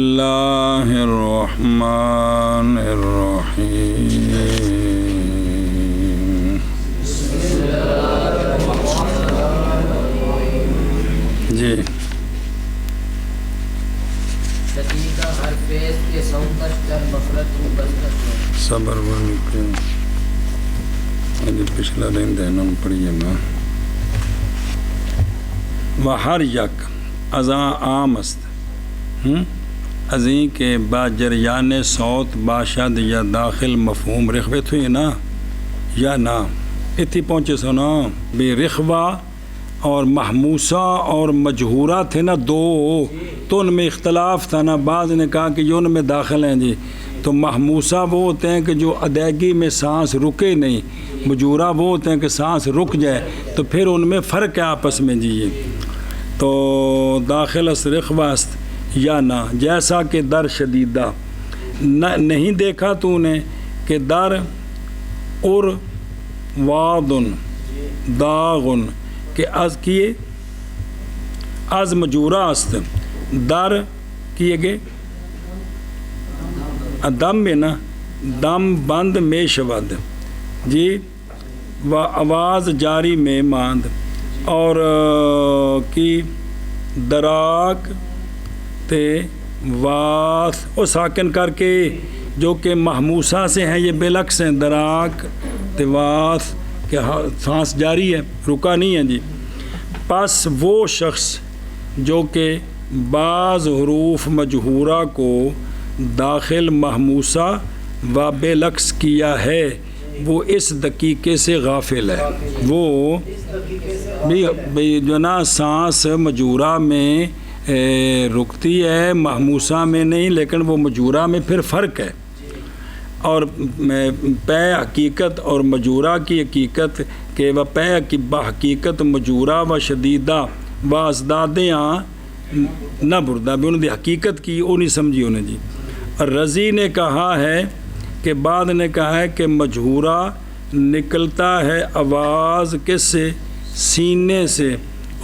اللہ الرحمن الرحیم. جی صبر ورنی پچھلا دن دینا پڑھیے نا. و ہر یک ازاں عام است ازیں کے با جریان صوت باشد یا داخل مفہوم رخوے تھے نا یا نا. اتھی پہنچے سو نا بے رخوہ اور محموسہ اور مجہورہ تھے نا دو، تو ان میں اختلاف تھا نا. بعض نے کہا کہ جو ان میں داخل ہیں جی تو محموسہ وہ ہوتے ہیں کہ جو ادائیگی میں سانس رکے نہیں، مجہورہ وہ ہوتے ہیں کہ سانس رک جائے. تو پھر ان میں فرق ہے آپس میں جی. یہ تو داخل است رخوہ است یا نہ، جیسا کہ در شدیدہ نہیں دیکھا تو نے کہ در اور وادن داغن کہ از کیے از مجورہ است در کیے گئے دم میں نا دم بند میں شود جی و آواز جاری میں ماند اور کی دراک تے واس او ساکن کر کے جو کہ محموسہ سے ہیں یہ بلکس ہیں. دراک تے واس کہ سانس جاری ہے رکا نہیں ہے جی. پس وہ شخص جو کہ بعض حروف مجہورہ کو داخل محموسہ و بے لکس کیا ہے وہ اس دقیقے سے غافل ہے. وہ بھی جو نا سانس مجہورہ میں رکتی ہے محموسہ میں نہیں، لیکن وہ مجہورہ میں پھر فرق ہے. اور پے حقیقت اور مجورہ کی حقیقت کہ وہ پے کی بحقیقت مجورہ و شدیدہ و ازدادیاں نہ بردہ بھی انہوں نے حقیقت کی وہ نہیں سمجھی انہیں جی. اور رضی نے کہا ہے کہ بعد نے کہا ہے کہ مجہورہ نکلتا ہے آواز کس سے؟ سینے سے،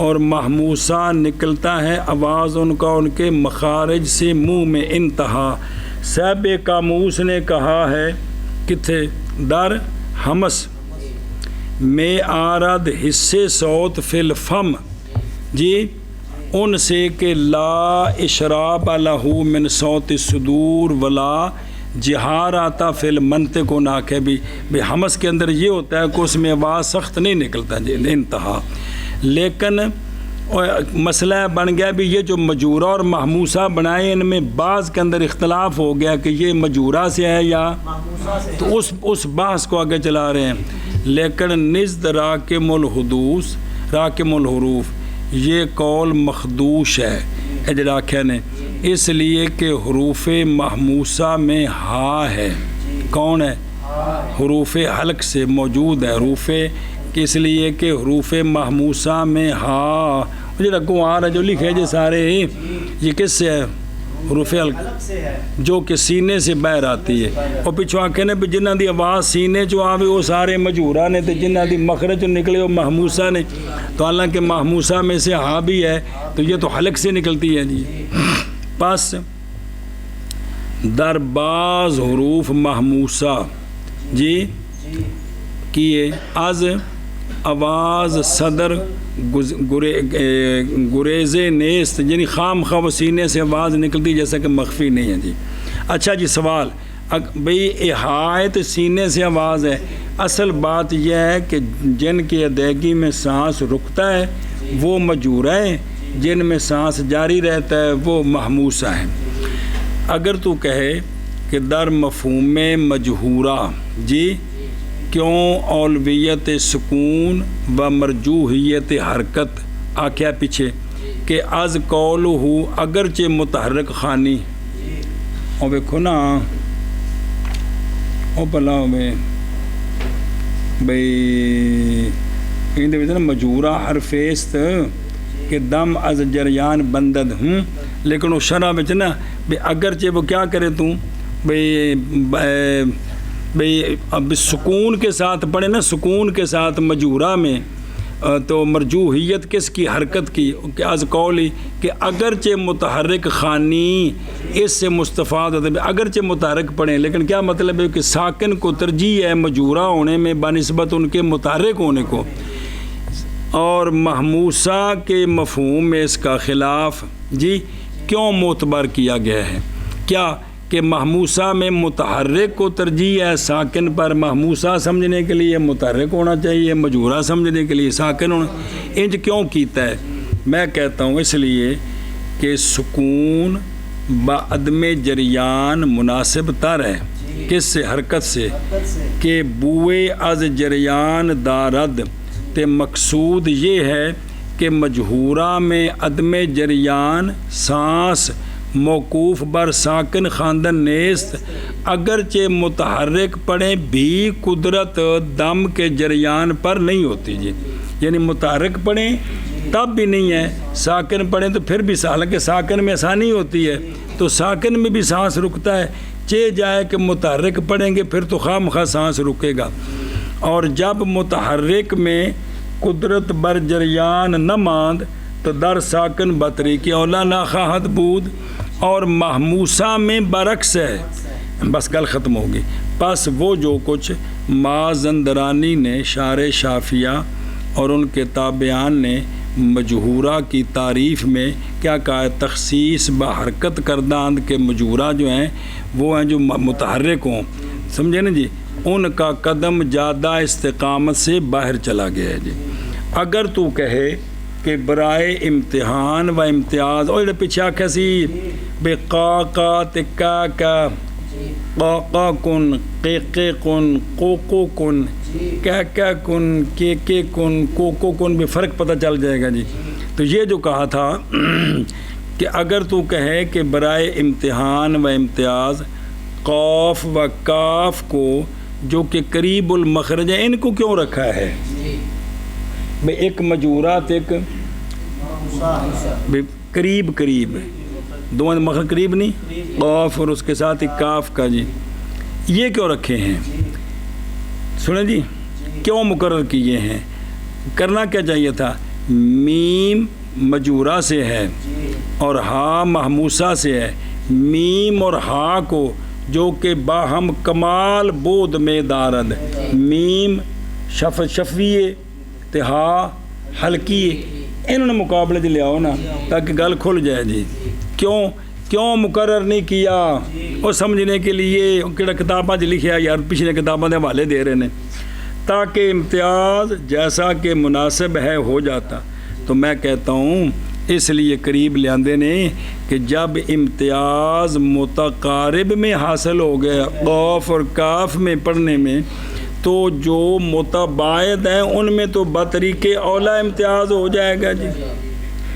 اور محموسہ نکلتا ہے آواز ان کا ان کے مخارج سے منہ میں. انتہا صاحب قاموس نے کہا ہے کتھے در ہمس میں آرد حصے صوت فی الفم جی ان سے کہ لا اشراب لہو من صوت صدور ولا جہار آتا فی المنطق کو ناکھے بھی ہمس کے اندر یہ ہوتا ہے کہ اس میں آواز سخت نہیں نکلتا جی. انتہا لیکن مسئلہ بن گیا بھی یہ جو مجورہ اور محموسہ بنائے ان میں بعض کے اندر اختلاف ہو گیا کہ یہ مجورہ سے ہے یا تو اس بحث کو آگے چلا رہے ہیں. لیکن نزد راکم الحدوث راکم الحروف یہ قول مخدوش ہے اجراکھیا نے، اس لیے کہ حروف محموسہ میں ہا ہے. کون ہے؟ حروف حلق سے موجود ہے حروف، اس لیے کہ حروف محموسہ میں ہا مجھے رکھوں آ رہا جو لکھے جو سارے یہ کس سے ہے؟ حروف حلق جو کہ سینے سے باہر آتی ہے. اور پچھو آنکھیں نے بھی جنہ دی آواز سینے جو آوے وہ سارے مجہورہ نے، تو جنہ دی مخرج نکلے وہ محموسہ نے. تو حالانکہ محموسہ میں سے ہا بھی ہے تو یہ تو حلق سے نکلتی ہے جی. پس در بعض حروف محموسہ جی کیے از آواز صدر گریز نیست یعنی خام خواہ سینے سے آواز نکلتی جیسا کہ مخفی نہیں ہے جی. اچھا جی سوال بھئی احاطہ سینے سے آواز ہے، اصل بات یہ ہے کہ جن کی ادائیگی میں سانس رکتا ہے وہ مجورہ ہیں، جن میں سانس جاری رہتا ہے وہ محموسہ ہیں. اگر تو کہے کہ در مفہوم مجہورہ جی کیوں اولویت سکون و مرجوحیت حرکت آکھیا پیچھے کہ از قولہ اگرچہ متحرک خانی او دیکھو نا او بلا بھئی کہیں نا مجورہ حرفیست کہ دم از جریان بندد لیکن وہ شرح بچ نا اگرچہ وہ کیا کرے تو بھئی اب سکون کے ساتھ پڑھے نا، سکون کے ساتھ مجورہ میں تو مرجوحیت کس کی؟ حرکت کی، کہ از قولی کہ اگرچہ متحرک خوانی اس سے مستفاد ہوتا ہے، اگرچہ متحرک پڑھیں لیکن کیا مطلب ہے کہ ساکن کو ترجیح ہے مجہورہ ہونے میں بنسبت ان کے متحرک ہونے کو، اور محموسہ کے مفہوم میں اس کا خلاف جی کیوں معتبر کیا گیا ہے؟ کیا کہ محموسہ میں متحرک کو ترجیح ہے ساکن پر، محموسہ سمجھنے کے لیے متحرک ہونا چاہیے، مجہورہ سمجھنے کے لیے ساکن ہونا، انج کیوں کیتا ہے؟ میں کہتا ہوں اس لیے کہ سکون بعدم جریان مناسب تر ہے، کس سے؟ حرکت سے، کہ بوئے از جریان دارد، تے مقصود یہ ہے کہ مجہورہ میں عدم جریان سانس موقوف بر ساکن خواندن نیست، اگرچہ متحرک پڑھیں بھی قدرت دم کے جریان پر نہیں ہوتی جی، یعنی متحرک پڑھیں تب بھی نہیں ہے، ساکن پڑھیں تو پھر بھی، حالانکہ ساکن میں آسانی ہوتی ہے تو ساکن میں بھی سانس رکتا ہے، چہ جائے کہ متحرک پڑھیں گے پھر تو خواہ مخواہ سانس رکے گا، اور جب متحرک میں قدرت بر جریان نہ ماند تو در ساکن بطری کی اولا نہ خواہد بود، اور محموسہ میں برعکس ہے، بس گل ختم ہوگی۔ پس وہ جو کچھ مازندرانی نے شارح شافیہ اور ان کے تابعان نے مجہورہ کی تعریف میں کیا کہا ہے؟ تخصیص بحرکت کرداند کے مجہورہ جو ہیں وہ ہیں جو متحرک ہوں، سمجھے نا جی، ان کا قدم زیادہ استقامت سے باہر چلا گیا ہے جی۔ اگر تو کہے کہ برائے امتحان و امتیاز، اور پیچھے آکھا سی بے قا تکا کا قا کن قے کن کو کن کیا کن کے کن کو کن بھی فرق پتہ چل جائے گا جی۔ تو یہ جو کہا تھا کہ اگر تو کہے کہ برائے امتحان و امتیاز قاف و کاف کو جو کہ قریب المخرج ہے، ان کو کیوں رکھا ہے؟ بھئی ایک مجہورات ایک قریب دونوں مخرج قریب نہیں، قاف اور اس کے ساتھ ایک کاف کا جی، یہ کیوں رکھے ہیں؟ سنیں جی کیوں مقرر کیے ہیں؟ کرنا کیا چاہیے تھا؟ میم مجہورہ سے ہے اور ہا محموسہ سے ہے، میم اور ہا کو جو کہ باہم کمال بود میں دارد، میم شفیے تے ہا حلقی، انہوں نے مقابلے سے لے آؤ نا تاکہ گل کھل جائے جی۔ کیوں مقرر نہیں کیا؟ اور سمجھنے کے لیے کہڑا کتاباں لکھیا یار، پچھلے کتاباں دے حوالے دے رہے ہیں تاکہ امتیاز جیسا کہ مناسب ہے ہو جاتا۔ تو میں کہتا ہوں اس لیے قریب لے آندے نے کہ جب امتیاز متقارب میں حاصل ہو گیا قاف اور کاف میں پڑھنے میں، تو جو متباعد ہیں ان میں تو بطریق اولا امتیاز ہو جائے گا جی،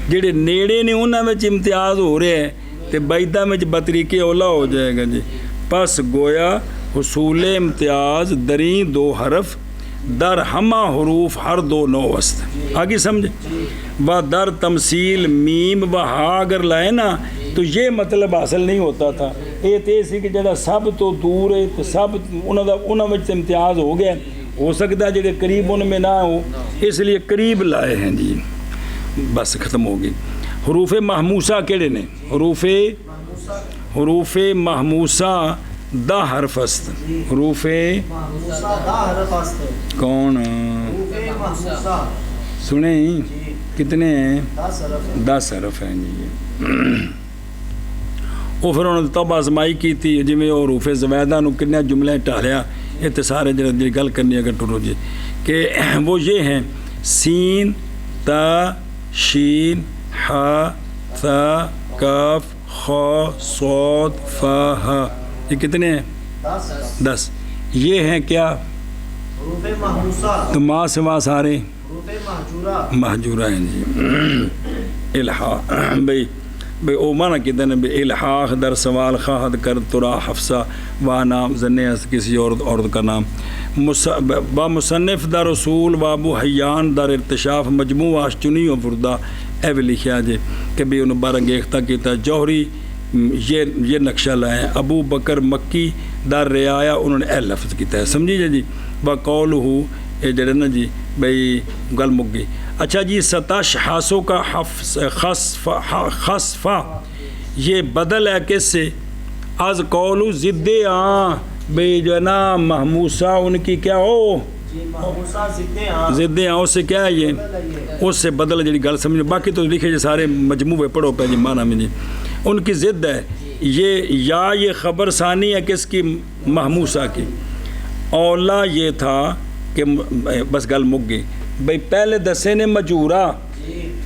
جڑے نیڑے نے انہاں وچ امتیاز ہو رہے ہیں تے بعیدہ وچ بطریق اولا ہو جائے گا جی۔ پس گویا حصول امتیاز دریں دو حرف در ہمہ حروف ہر دو نو وسط، آگے سمجھے، و در تمثیل میم و ہا اگر لائے نا تو یہ مطلب حاصل نہیں ہوتا تھا، یہ تے سی کہ جڑا سب تو دور ہے تو سب انہاں وچ امتیاز ہو گیا، ہو سکتا ہے جڑے قریب ان میں نہ ہو، اس لیے قریب لائے ہیں جی، بس ختم ہو گئی۔ حروف محموسہ کیڑے نے؟ حروف محموسہ دا حرف است، حروف کون سنیں کتنے ہیں؟ 10 حرف ہیں جی۔ وہ پھر انہوں نے تب آزمائی کی تھی جی میں حروف زویدہ نو کنے جملے ٹالیا، یہ تو سارے جی گل کرنی اگر ٹرو جی کہ وہ یہ ہیں سین تا شین ہا ثا کاف خا صاد فا ہا، یہ کتنے ہیں؟ 10۔ یہ ہیں کیا؟ حروف محموسہ، تو ماں سے ماں سارے حروف مہجورہ ہیں جی۔ الحاق بھئی او مانا کہتے ہیں بھئی الحاق در سوال خواہد کر ترا حفصہ و نام زنے کسی عورت کا نام، با مصنف در اصول و ابو حیان در ارتشاف مجموع آشچنی و فردہ اے بھی لکھیا جے کہ بھی انہوں بارنگیختہ کیتا جوہری یہ نقشہ لائیں، ابو بکر مکی در رعایا انہوں نے اے لفظ کیتا ہے، سمجھی جی۔ با قولہو اے جڑے نا جی بھئی گل مک گئی. اچھا جی ستش ہاسوں کا خصفہ یہ بدل ہے کس سے؟ از قولو ضد بھئی جو ہے نا محموسہ ان کی کیا ہو جی محموسہ ضد اس سے کیا ہے یہ اس سے بدل جڑی گل سمجھو. باقی تو لکھے جی سارے مجموعے پڑھو پہ جی معنی میں جی ان کی ضد ہے یہ. یا یہ خبر ثانی ہے کس کی؟ محموسہ کی. اولا یہ تھا کہ بس گل مک گئی بھئی پہلے دسے نے مجورہ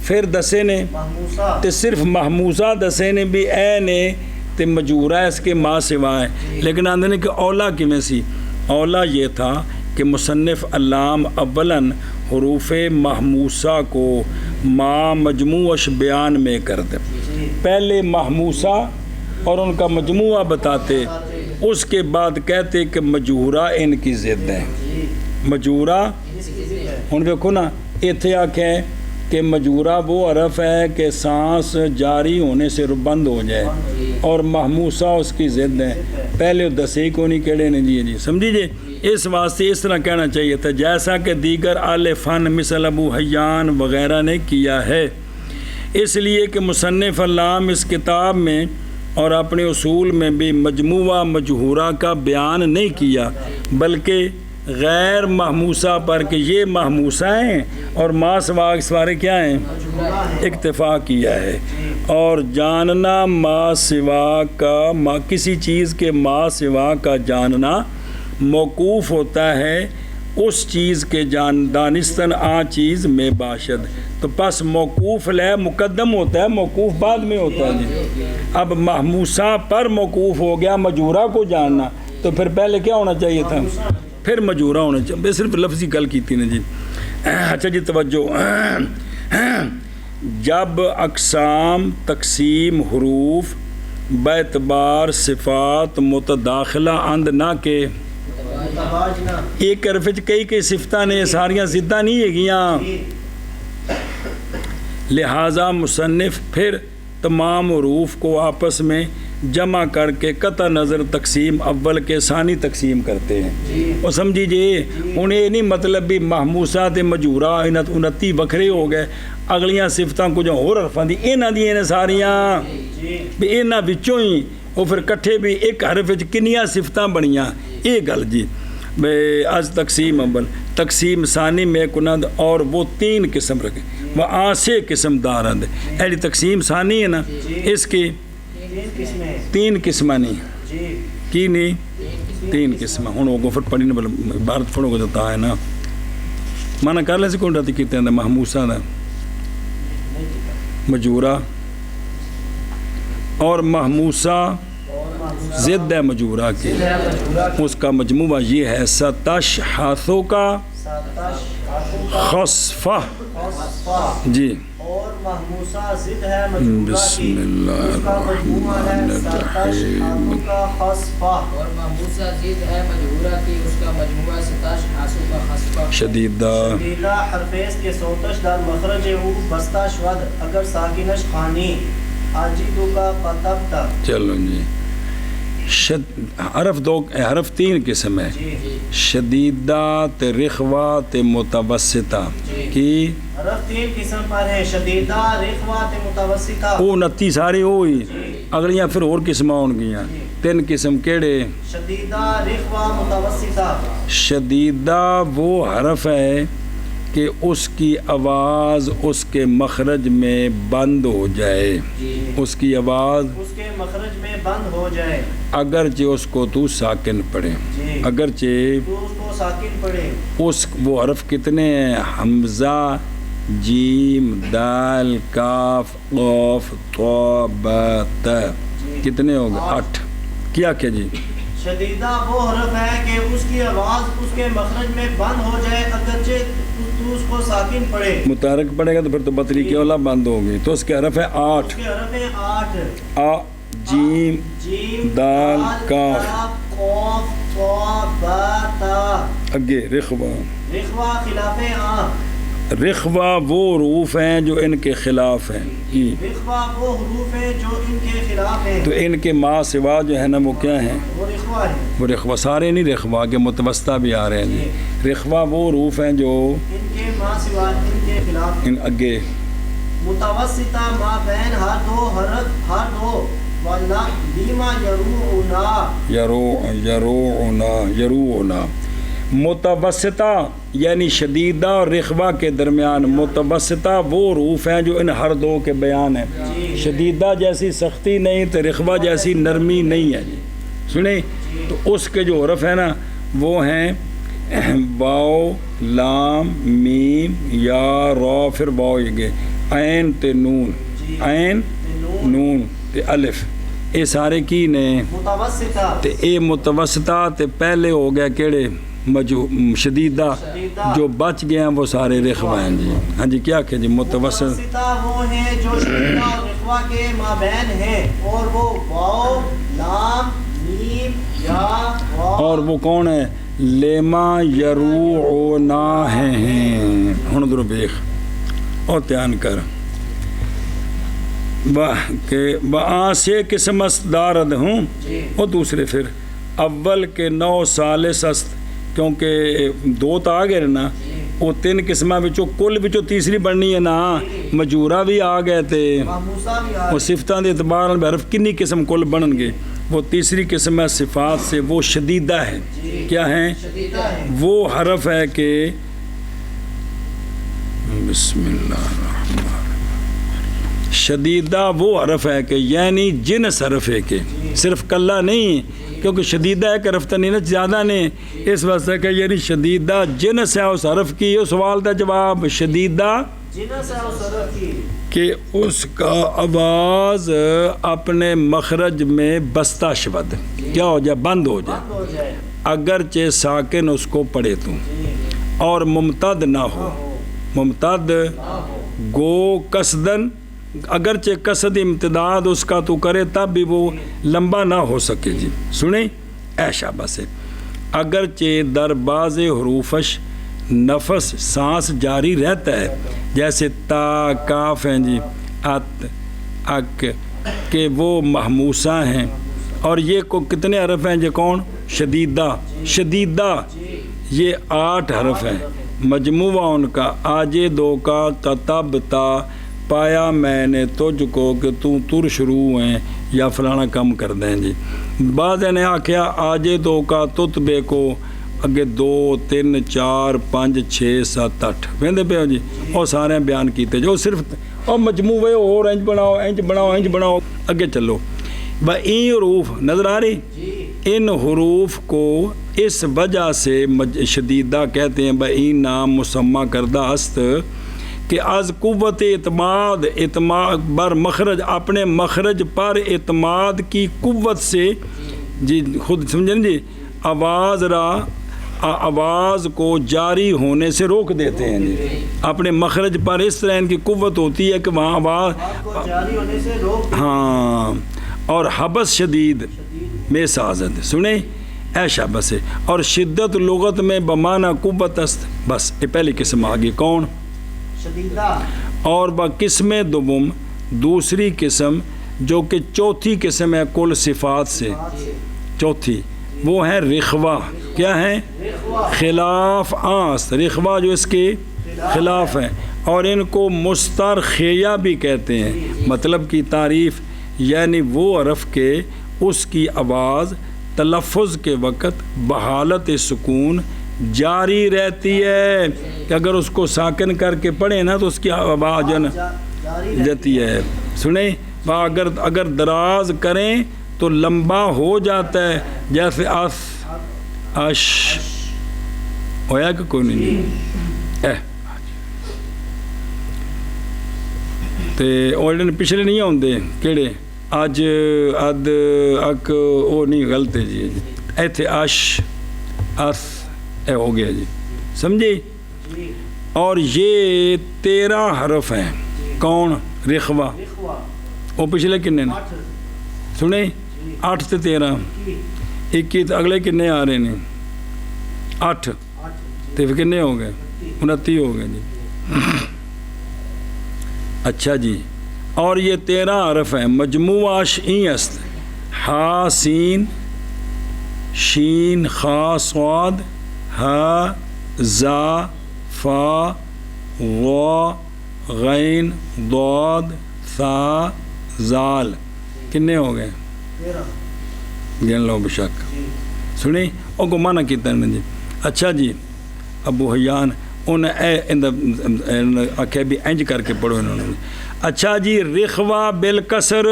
پھر دسے نے محموسہ تے صرف محموسہ دسے نے بھی اے نے تے مجورہ اس کے ما سوا ہے. لیکن آندھے نے کہ اولا کی میں سی اولا یہ تھا کہ مصنف علام اولاً حروف محموسہ کو ما مجموعش بیان میں کر دے. پہلے محموسہ اور ان کا مجموعہ بتاتے اس کے بعد کہتے کہ مجورہ ان کی ضد ہے. مجورہ ہن دیکھو نا ایتھے آکھیں کہ مجورہ وہ حرف ہے کہ سانس جاری ہونے سے بند ہو جائے اور محموسہ اس کی ضد ہے. پہلے دسے کو نہیں کہڑے نے جی سمجھی جی. اس واسطے اس طرح کہنا چاہیے تھا جیسا کہ دیگر اہل فن مثل ابو حیان وغیرہ نے کیا ہے. اس لیے کہ مصنف علام اس کتاب میں اور اپنے اصول میں بھی مجموعہ مجہورہ کا بیان نہیں کیا بلکہ غیر محموسہ پر کہ یہ محموسہ ہیں اور ما سوا سوارے کیا ہیں اکتفا کیا ہے. اور جاننا ما سوا کا کسی چیز کے ما سوا کا جاننا موقوف ہوتا ہے اس چیز کے دانستن چیز میں باشد. تو پس موقوف لے مقدم ہوتا ہے موقوف بعد میں ہوتا ہے جی. اب محموسہ پر موقوف ہو گیا مجورہ کو جاننا تو پھر پہلے کیا ہونا چاہیے تھا پھر مجورہ ہونا چاہیے. صرف لفظی گل کی تھی نا جی. اچھا جی توجہ. جب اقسام تقسیم حروف باعتبار صفات متداخلہ اند نہ کہ ایک حرف کئی صفتاں نے ساریاں ضداں نہیں ہےگیاں لہٰذا مصنف پھر تمام حروف کو آپس میں جمع کر کے قطع نظر تقسیم اول کے ثانی تقسیم کرتے ہیں. اور سمجھی جی ہوں یہ نہیں مطلب بھی محموسہ تے مجورہ 29 وکھرے ہو گئے اگلیاں صفتاں کچھ ہور حرفاں دی انہاں دی نے ساریاں بھی انہاں وچوں ہی وہ پھر کٹھے بھی ایک حرف وچ کنیاں صفتاں بنیاں یہ گل جی. از تقسیم اول تقسیم ثانی میں کنند اور وہ 3 قسم رکھے وہ 6 قسم دار اند ایلی تقسیم ثانی ہے نا اس کی 3 قسمہ نہیں کی نہیں 3 قسمہ. ہوں وہ پھر پڑھی نا عبارت پڑھو گے تو ہے نا مانا کر لیں سے کون رہتی کیتے ہیں محموسہ دا مجورہ اور محموسہ ضد ہے مجورہ کی. اس کا مجموعہ یہ ہے 27 ہاتھوں کا خصفہ جی. اور محموسہ ضد ہے مجہورہ بسم کی اللہ اس کا مجموعہ ہے الرحمن 27 ہاتھوں کا خصفہ. اور محموسہ ضد ہے مجہورہ کی اس کا مجموعہ 27 ہاتھوں کا خصفہ. شدیدہ حرفیس کے سوتش در مخرج او بستہ شود اگر ساکنش خانی عاجدو کا قطب تا. چلو جی حرف 3 قسم ہے شدیدہ تے رخوہ تے متوسطہ کی حرف 3 قسم پر ہے شدیدہ رخوہ تے متوسطہ. وہ 29 سارے ہوئی اگلیاں پھر اور قسمہ ہون گیاں 3 قسم کیڑے شدیدہ رخوہ متوسطہ. شدیدہ وہ حرف ہے کہ اس کی آواز اس کے مخرج میں بند ہو جائے اس کی آواز اس کے مخرج میں بند ہو جائے اگرچہ اس کو تو ساکن پڑھے اگرچہ تو اس کو ساکن پڑھے. وہ حرف کتنے ہیں حمزہ جیم دال کاف قاف طا با تا کتنے ہو گئے 8 کیا جی. شدیدہ وہ حرف ہے کہ اس کی آواز اس کے مخرج میں بند ہو جائے اگرچہ تو اس کو ساکن پڑھے. متحرک پڑھے گا تو پھر تو بطری کی اولا بند ہوگی تو اس کے حرف ہے 8 اس کے حرف ہیں 8 آ جیم دال کاف قاف طا با تا. اگے رخوہ رخوہ خلاف آ. رخوہ وہ حروف ہیں جو ان کے خلاف ہیں رخوہ وہ حروف ہیں جو ان کے خلاف ہیں تو ان کے ما سوا جو ہے نا وہ کیا ہیں وہ رخوہ ہیں. وہ رخوہ سارے نہیں رخوہ کے متوسطہ بھی آ رہے ہیں جی. رخوہ وہ حروف ہیں جو ان کے ما سوا ان کے خلاف ان اگے متوسطہ ما بین ہر دو حرف ہر دو واللہ لیما یروعنا متوسطہ یعنی شدیدہ اور رخوہ کے درمیان. متوسطہ وہ حروف ہیں جو ان ہر دو کے بیان ہیں. شدیدہ جیسی سختی نہیں تو رخوہ جیسی نرمی نہیں ہے جی. سنیں تو اس کے جو حرف ہیں نا وہ ہیں واو لام میم یا را پھر واو یہ عین تے نون عین نون تے الف یہ سارے کی نے متوسطہ تے اے متوسطہ تے پہلے ہو گیا کیڑے شدیدہ جو بچ گئے ہیں وہ سارے رخوہ ہیں جی. ہاں جی کیا کہ جی متوسطہ وہ ہیں جو شدیدہ اور رخوہ کے مابین ہیں اور وہ واو لام میم یا را اور وہ کون ہے لیما یروعنا ہیں. ہن درو بیخ اور دھیان کر کہ بآ سے قسم دارد ہوں اور دوسرے پھر اول کے 9 ثالث است کیونکہ 2 تو آ گئے نا وہ 3 قسمہ بچوں کل بچوں تیسری بننی ہے نا مجورہ بھی آ گئے تھے وہ صفتان دے اعتبار حرف کنی قسم کل بنن گے. وہ تیسری قسم ہے صفات سے وہ شدیدہ ہے. کیا ہیں وہ حرف ہے کہ بسم اللہ الرحمن الرحیم شدیدہ وہ حرف ہے کہ یعنی جنس حرف ہے کہ صرف کلہ نہیں کیونکہ شدیدہ ایک حرف تو نہیں نا زیادہ نہیں اس واسطے کہ یعنی شدیدہ جنس ہے اس حرف کی. یہ سوال دا جواب شدیدہ جنس ہے اس حرف کی کہ اس کا آواز اپنے مخرج میں بستہ شود کیا ہو جائے بند ہو جائے اگرچہ ساکن اس کو پڑھے تو اور ممتد نہ ہو ممتد گو قصدن اگرچہ قصد امتداد اس کا تو کرے تب بھی وہ لمبا نہ ہو سکے جی. سنیں ایشا بس اگرچہ در باز حروفش نفس سانس جاری رہتا ہے جیسے تا کاف ہیں جی ات اک کہ وہ محموسہ ہیں اور یہ کو کتنے حرف ہیں جی کون شدیدہ شدیدہ یہ 8 حرف ہیں مجموعہ ان کا آجے 2 کا کتب تا پایا میں نے تجھ کو کہ تو تر شروع ہیں یا فلانا کم کر دیں جی. بعض نے آکھیا آجے 2 کا تتبے کو اگے 2 3 4 5 6 7 8 ویندے پہ جی اور سارے بیان کیتے جو صرف اور مجموعے اور انج بناؤ انج بناؤ انج بناؤ اگے چلو. این حروف نظر آ رہی ان حروف کو اس وجہ سے شدیدہ کہتے ہیں این نام مسمہ کردہ است کہ از قوت اعتماد بر مخرج اپنے مخرج پر اعتماد کی قوت سے جی خود سمجھیں جی آواز کو جاری ہونے سے روک دیتے ہیں جی. اپنے مخرج پر اس طرح ان کی قوت ہوتی ہے کہ وہاں آواز جاری ہونے سے روک ہاں اور حبس شدید میں سازد سنیں ایشا بس ہے اور شدت لغت میں بمانا قوت است بس یہ پہلی قسم آگی کون شدیدہ اور قسم دوم دوسری قسم جو کہ چوتھی قسم ہے کل صفات سے چوتھی وہ ہے رخوہ کیا ہے خلاف آست رخوہ جو اس کے خلاف ہے اور ان کو مسترخیہ بھی کہتے ہیں. مطلب کی تعریف یعنی وہ حرف کے اس کی آواز تلفظ کے وقت بحالت سکون جاری رہتی ہے کہ اگر اس کو ساکن کر کے پڑھیں نا تو اس کی آواز جاتی ہے. سنیں اگر دراز کریں تو لمبا ہو جاتا ہے جیسے اش ہویا کہ کوئی نہیں تے اور پچھلے نہیں ہوندے کیڑے اج اد اک وہ نہیں غلط ہے جی ایتھے اش اس اے ہو گیا جی سمجھے. اور یہ 13 حرف ہیں کون رخوہ وہ پچھلے کنے نے سنیں 8 تے 13 21 اگلے کنے آ رہے ہیں 8 تے کنے ہو گئے 29 ہو گئے جی. اچھا جی اور یہ 13 حرف ہیں مجموعہ شین است ہا سین شین خا صاد ہا زا فا ضا غین ضاد ثا زال کنے ہو گئے 13 گن لو بشک جی سنی او کو مانا کیتا ہے جی اچھا جی ابو حیان انہیں آکھے بھی انج کر کے پڑھو انہوں نے اچھا جی رخوہ بالکسر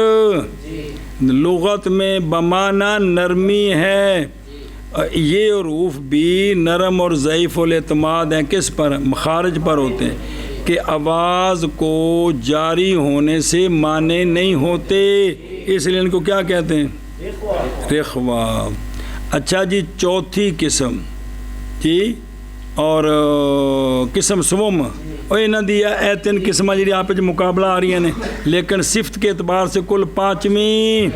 لغت میں بمانا نرمی ہے یہ حروف بھی نرم اور ضعیف الاعتماد ہیں کس پر مخارج پر ہوتے ہیں کہ آواز کو جاری ہونے سے معنی نہیں ہوتے اس لیے ان کو کیا کہتے ہیں رخوہ اچھا جی چوتھی قسم جی اور قسم سوم اور انہاں دی اے تین قسمیں جی آپ مقابلہ آ رہی ہیں لیکن صفت کے اعتبار سے کل پانچویں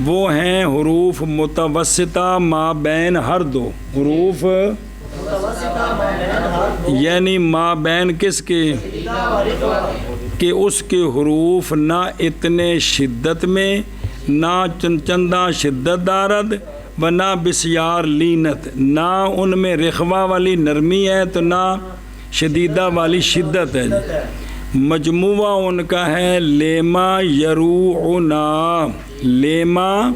وہ ہیں حروف متوسطہ ما بین ہر دو حروف یعنی ما بین کس کے کہ اس کے حروف نہ اتنے شدت میں نہ چندہ شدت دارد و نہ بسیار لینت نہ ان میں رخوہ والی نرمی ہے تو نہ شدیدہ والی شدت ہے جی مجموعہ ان کا ہے لیما یروعنا لیما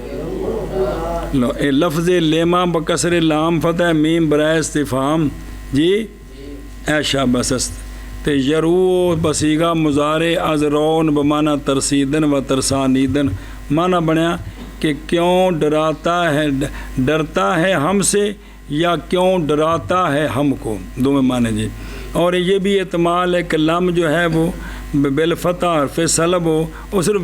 لو اے لفظ لیما بکسر لام فتح میم برائے استفہام جی اے شابست تے یرو بسیگا مضارع از رون بمانا ترسیدن و ترسانیدن مانا بنیا کہ کیوں ڈرتا ہے ہم سے یا کیوں ڈراتا ہے ہم کو دو میں مانے جی اور یہ بھی احتمال ہے کہ لام جو ہے وہ بالفتح حرف سلب ہو وہ صرف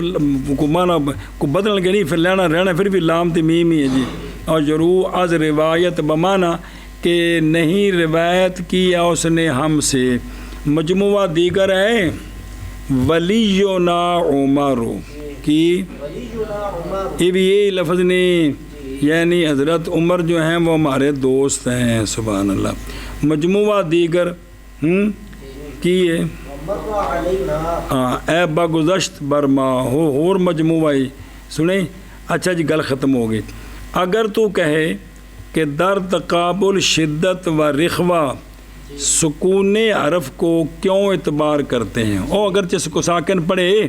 کو مانا کو بدل کے نہیں پھر لینا رہنا پھر بھی لام تی میم ہی ہے جی اور یرو از روایت بمانا کہ نہیں روایت کیا اس نے ہم سے مجموعہ دیگر ہے ولینا عمر کی یہ بھی یہی لفظ نہیں یعنی حضرت عمر جو ہیں وہ ہمارے دوست ہیں سبحان اللہ مجموعہ دیگر کی ہے اے بگذشت برما ہو اور مجموعی سنیں اچھا جی گل ختم ہو گئی اگر تو کہے کہ در تقابل شدت و رخوہ سکون حرف کو کیوں اعتبار کرتے ہیں اور اگرچہ اس کو ساکن پڑھے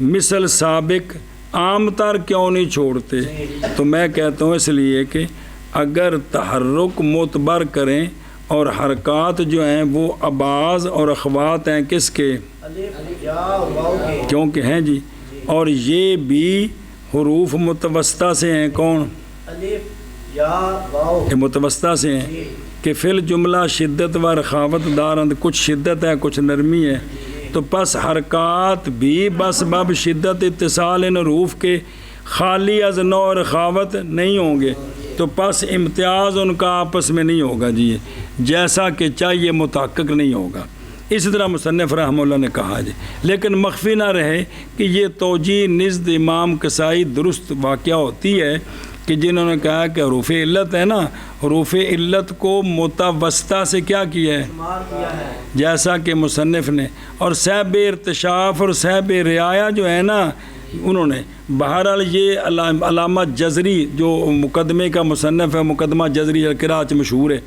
مثل سابق عام تر کیوں نہیں چھوڑتے تو میں کہتا ہوں اس لیے کہ اگر تحرک معتبر کریں اور حرکات جو ہیں وہ اباز اور اخوات ہیں کس کے کیونکہ ہیں جی اور یہ بھی حروف متوسطہ سے ہیں کون یہ متوسطہ سے ہیں کہ فی الجملہ شدت و رخاوت دارند کچھ شدت ہے کچھ نرمی ہے تو پس حرکات بھی بس باب شدت اتصال ان حروف کے خالی از نو رخاوت نہیں ہوں گے تو پس امتیاز ان کا آپس میں نہیں ہوگا جی جیسا کہ چاہیے متحقق نہیں ہوگا اسی طرح مصنف رحمہ اللہ نے کہا جی لیکن مخفی نہ رہے کہ یہ توجیہ نزد امام کسائی درست واقعہ ہوتی ہے کہ جنہوں نے کہا کہ حروف علت ہے نا حروف علت کو متوسطہ سے کیا کیا ہے جیسا کہ مصنف نے اور صاحب ارتشاف اور صاحب رعایا جو ہے نا انہوں نے بہرحال یہ علامہ جزری جو مقدمے کا مصنف ہے مقدمہ جزری القراء مشہور ہے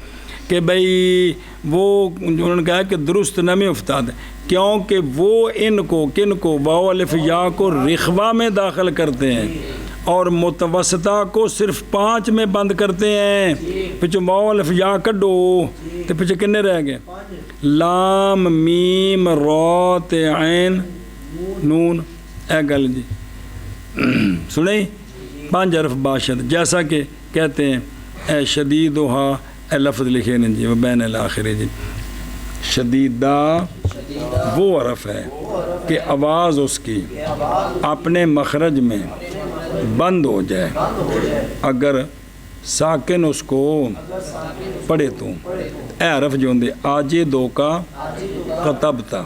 کہ بھئی وہ انہوں نے کہا کہ درست نمی افتاد کیونکہ وہ ان کو کن کو واو الف یا کو رخوہ میں داخل کرتے ہیں اور متوسطہ کو صرف 5 میں بند کرتے ہیں پچھو واو الف یا کڈو تو پچھو کنے رہ گئے لام میم را تے عین نون اے گل جی سنیں 5 حرف باشد جیسا کہ کہتے ہیں اے شدیدہا اے لفظ لکھے نہیں جی بین الاخر جی شدیدہ وہ حرف ہے کہ آواز اس کی اپنے مخرج میں بند ہو جائے اگر ساکن اس کو پڑھے تو اے حرف جو ہوندے آجے دو کا قطبتا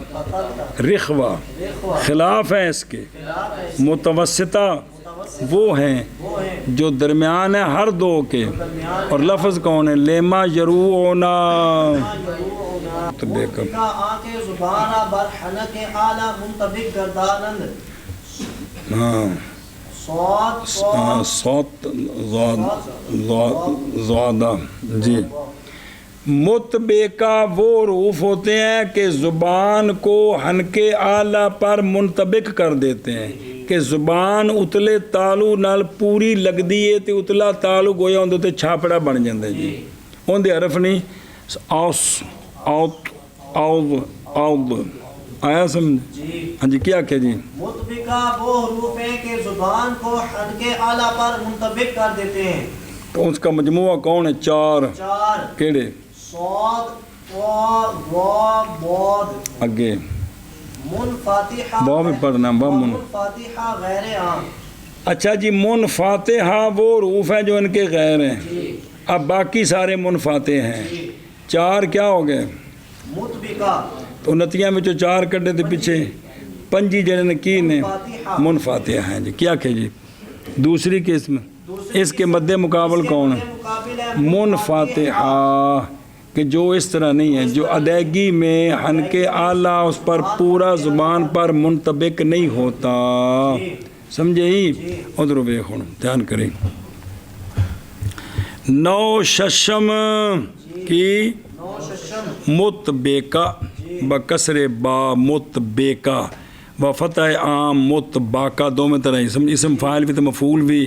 رخوہ خلاف ہے اس کے متوسطہ وہ ہیں جو درمیان ہے ہر دو کے اور لفظ کون ہے لیما یروعنا تو دیکھو ہاں صوت زادہ جی متبیکہ وہ حروف ہوتے ہیں کہ زبان کو حنکے آلہ پر منطبق کر دیتے ہیں کہ زبان اتلے تالو نال پوری لگدی ہے تے اتلا تالو گویا اندر تے چھاپڑا بن جاندے جی اون دے حرف نہیں اوس اوت اوض اوض آیا سمجھ ہاں جی کیا کہ جی مطبقہ وہ حروف ہیں کہ زبان کو حد کے اعلیٰ پر منطبق کر دیتے ہیں تو اس کا مجموعہ کون ہے چار کیڑے صاد طا وا ضاد اگے منفاتحہ با بھی پڑھنا با منفاتحہ غیر عام اچھا جی منفاتحہ وہ حروف ہیں جو ان کے غیر ہیں اب باقی سارے منفاتح ہیں چار کیا ہو گئے مطبقہ تو نتیاں میں جو چار کٹے تھے پیچھے پنجی جڑے نے کی نے منفاتحہ ہیں جی کیا کہ جی دوسری قسم اس کے مد مقابل کون ہے منفاتحہ کہ جو اس طرح نہیں ہے جو ادائیگی میں حنکے اعلیٰ اس پر پورا زبان پر منطبق نہیں ہوتا سمجھے ہی ادھر بیخون دھیان کریں نو ششم کی متبیکہ بکسر با متبیکہ و فتح عام متباکہ دو میں طرح اسم فاعل بھی تو مفعول بھی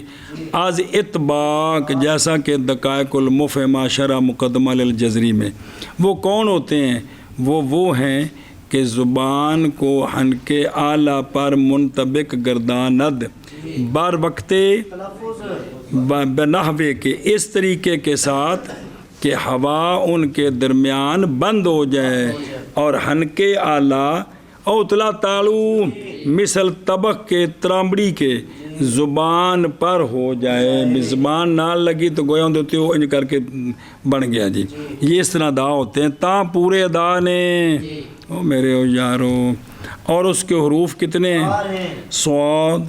از اتباق جیسا کہ دقائق المفہمہ شرح مقدمہ للجزری میں وہ کون ہوتے ہیں وہ ہیں کہ زبان کو حنکے اعلیٰ پر منطبق گرداند بر وقت بنحوے کے اس طریقے کے ساتھ کہ ہوا ان کے درمیان بند ہو جائے اور حنکے اعلیٰ اوتلا تالو مثل طبق کے ترامبڑی کے زبان پر ہو جائے زبان نہ لگی تو گویا ہوتے ہو انج کر کے بن گیا جی یہ اس طرح ادا ہوتے ہیں تا پورے ادا نے او میرے او یارو اور اس کے حروف کتنے ہیں صاد